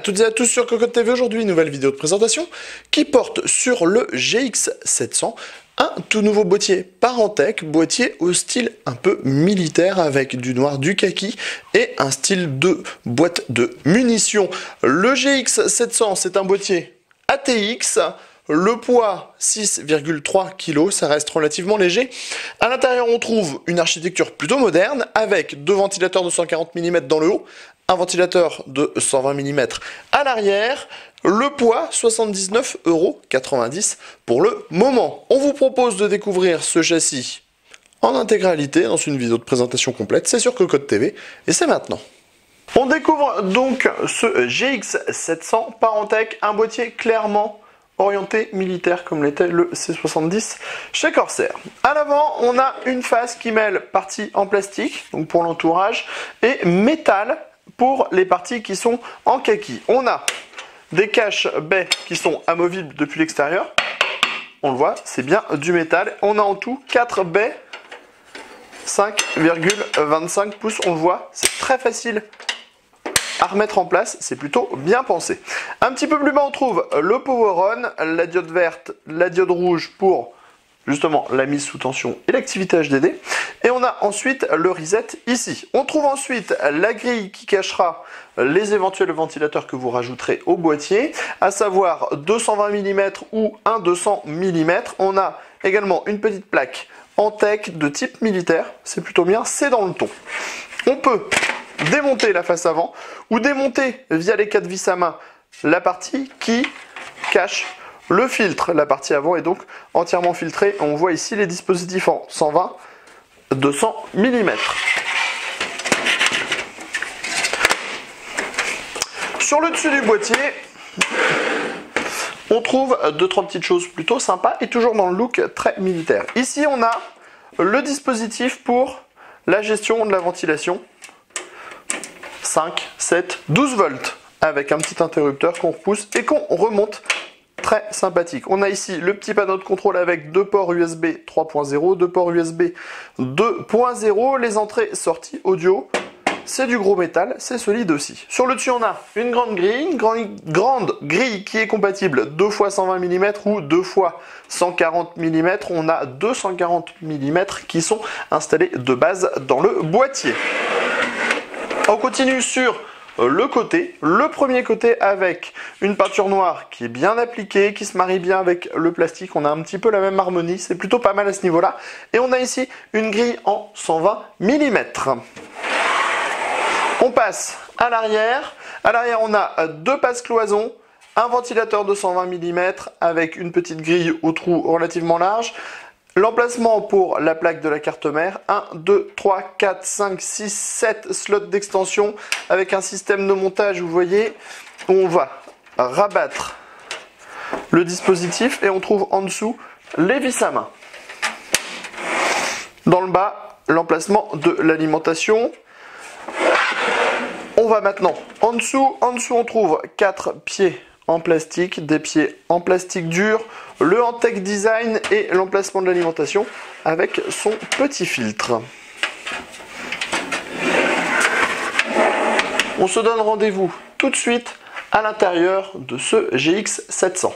toutes et à tous sur Cocotte TV. Aujourd'hui, une nouvelle vidéo de présentation qui porte sur le GX700, un tout nouveau boîtier Parentech, boîtier au style un peu militaire avec du noir, du kaki et un style de boîte de munitions. Le GX700, c'est un boîtier ATX. Le poids 6,3 kg, ça reste relativement léger. À l'intérieur, on trouve une architecture plutôt moderne avec deux ventilateurs de 140 mm dans le haut, un ventilateur de 120 mm à l'arrière. Le poids 79,90 € pour le moment. On vous propose de découvrir ce châssis en intégralité dans une vidéo de présentation complète. C'est sur Cocotte TV et c'est maintenant. On découvre donc ce GX700 Parentech, un boîtier clairement orienté militaire comme l'était le C70 chez Corsair. À l'avant, on a une face qui mêle partie en plastique, donc pour l'entourage, et métal pour les parties qui sont en kaki. On a des caches baies qui sont amovibles depuis l'extérieur. On le voit, c'est bien du métal. On a en tout 4 baies 5,25 pouces. On le voit, c'est très facile à remettre en place, c'est plutôt bien pensé. Un petit peu plus bas, on trouve le power on, la diode verte, la diode rouge pour justement la mise sous tension et l'activité HDD. Et on a ensuite le reset ici. On trouve ensuite la grille qui cachera les éventuels ventilateurs que vous rajouterez au boîtier, à savoir 220 mm ou un 200 mm. On a également une petite plaque en tech de type militaire, c'est plutôt bien, c'est dans le ton. On peut démonter la face avant ou démonter via les 4 vis à main la partie qui cache le filtre. La partie avant est donc entièrement filtrée. On voit ici les dispositifs en 120, 200 mm. Sur le dessus du boîtier, on trouve 2-3 petites choses plutôt sympas et toujours dans le look très militaire. Ici, on a le dispositif pour la gestion de la ventilation. 5, 7, 12 volts avec un petit interrupteur qu'on repousse et qu'on remonte. Très sympathique. On a ici le petit panneau de contrôle avec deux ports USB 3.0, deux ports USB 2.0, les entrées-sorties audio. C'est du gros métal, c'est solide aussi. Sur le dessus, on a une grande grille qui est compatible 2 x 120 mm ou 2 x 140 mm. On a 240 mm qui sont installés de base dans le boîtier. On continue sur le côté, le premier côté avec une peinture noire qui est bien appliquée, qui se marie bien avec le plastique. On a un petit peu la même harmonie, c'est plutôt pas mal à ce niveau-là. Et on a ici une grille en 120 mm. On passe à l'arrière. À l'arrière, on a deux passes-cloisons, un ventilateur de 120 mm avec une petite grille au trou relativement large. L'emplacement pour la plaque de la carte mère, 1, 2, 3, 4, 5, 6, 7 slots d'extension avec un système de montage, vous voyez, où on va rabattre le dispositif et on trouve en dessous les vis à main. Dans le bas, l'emplacement de l'alimentation. On va maintenant en dessous. En dessous, on trouve 4 pieds en plastique, des pieds en plastique dur, le Antec Design et l'emplacement de l'alimentation avec son petit filtre. On se donne rendez-vous tout de suite à l'intérieur de ce GX700.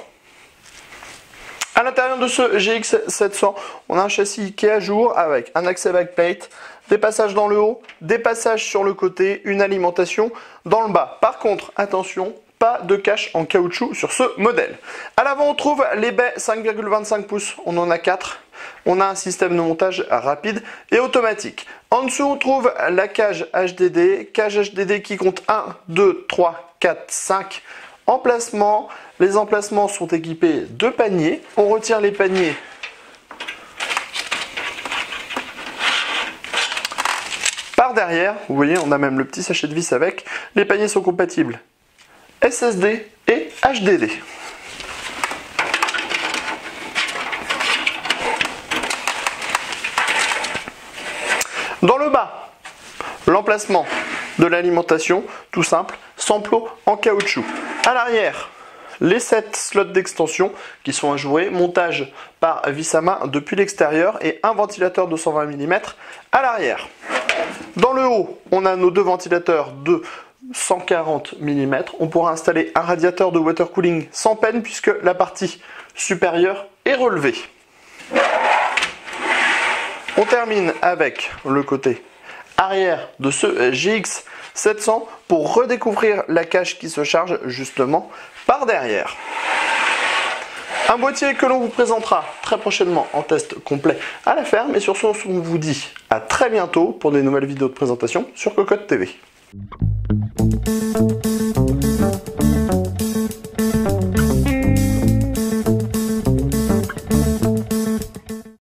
À l'intérieur de ce GX700, on a un châssis qui est à jour avec un accès backplate, des passages dans le haut, des passages sur le côté, une alimentation dans le bas. Par contre, attention, pas de cache en caoutchouc sur ce modèle. À l'avant, on trouve les baies 5,25 pouces. On en a 4. On a un système de montage rapide et automatique. En dessous, on trouve la cage HDD qui compte 1, 2, 3, 4, 5 emplacements. Les emplacements sont équipés de paniers. On retire les paniers par derrière. Vous voyez, on a même le petit sachet de vis avec. Les paniers sont compatibles SSD et HDD. Dans le bas, l'emplacement de l'alimentation, tout simple, sans plot en caoutchouc. À l'arrière, les 7 slots d'extension qui sont ajourés, montage par vis à main depuis l'extérieur et un ventilateur de 120 mm à l'arrière. Dans le haut, on a nos deux ventilateurs de 140 mm. On pourra installer un radiateur de water cooling sans peine puisque la partie supérieure est relevée. On termine avec le côté arrière de ce GX 700 pour redécouvrir la cage qui se charge justement par derrière. Un boîtier que l'on vous présentera très prochainement en test complet à la ferme. Et sur ce, on vous dit à très bientôt pour des nouvelles vidéos de présentation sur Cocotte TV.